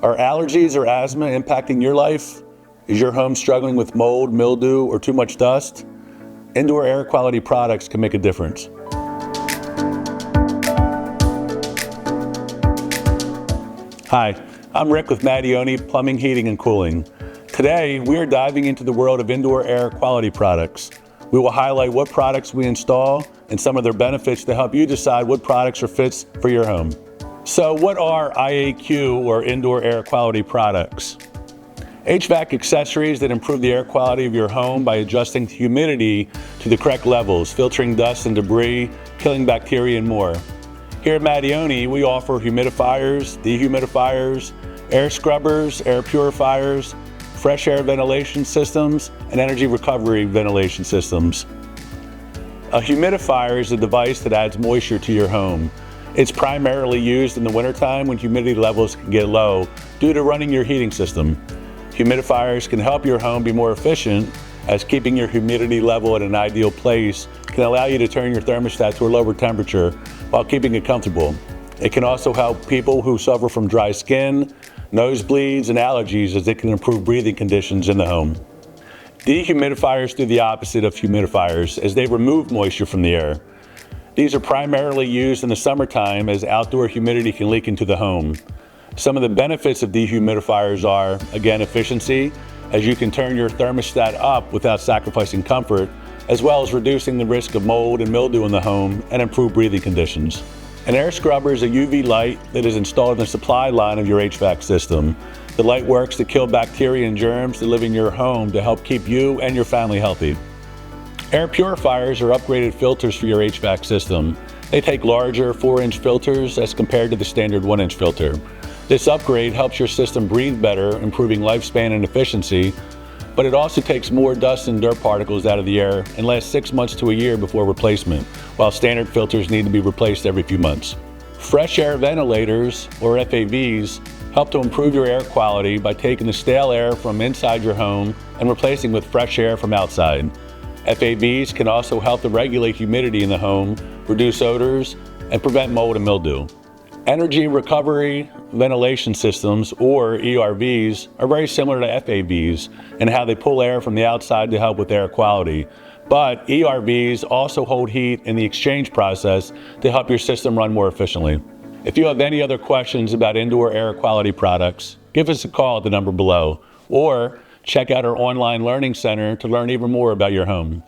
Are allergies or asthma impacting your life? Is your home struggling with mold, mildew, or too much dust? Indoor air quality products can make a difference. Hi, I'm Rick with Mattioni Plumbing, Heating, and Cooling. Today, we are diving into the world of indoor air quality products. We will highlight what products we install and some of their benefits to help you decide what products are fits for your home. So what are IAQ, or indoor air quality products? HVAC accessories that improve the air quality of your home by adjusting humidity to the correct levels, filtering dust and debris, killing bacteria, and more. Here at Mattioni, we offer humidifiers, dehumidifiers, air scrubbers, air purifiers, fresh air ventilation systems, and energy recovery ventilation systems. A humidifier is a device that adds moisture to your home. It's primarily used in the wintertime when humidity levels can get low due to running your heating system. Humidifiers can help your home be more efficient, as keeping your humidity level at an ideal place can allow you to turn your thermostat to a lower temperature while keeping it comfortable. It can also help people who suffer from dry skin, nosebleeds, and allergies, as it can improve breathing conditions in the home. Dehumidifiers do the opposite of humidifiers, as they remove moisture from the air. These are primarily used in the summertime, as outdoor humidity can leak into the home. Some of the benefits of dehumidifiers are, again, efficiency, as you can turn your thermostat up without sacrificing comfort, as well as reducing the risk of mold and mildew in the home and improve breathing conditions. An air scrubber is a UV light that is installed in the supply line of your HVAC system. The light works to kill bacteria and germs that live in your home to help keep you and your family healthy. Air purifiers are upgraded filters for your HVAC system. They take larger 4-inch filters as compared to the standard 1-inch filter. This upgrade helps your system breathe better, improving lifespan and efficiency, but it also takes more dust and dirt particles out of the air and lasts 6 months to a year before replacement, while standard filters need to be replaced every few months. Fresh air ventilators, or FAVs, help to improve your air quality by taking the stale air from inside your home and replacing with fresh air from outside. FAVs can also help to regulate humidity in the home, reduce odors, and prevent mold and mildew. Energy recovery ventilation systems, or ERVs, are very similar to FAVs in how they pull air from the outside to help with air quality. But ERVs also hold heat in the exchange process to help your system run more efficiently. If you have any other questions about indoor air quality products, give us a call at the number below, or check out our online learning center to learn even more about your home.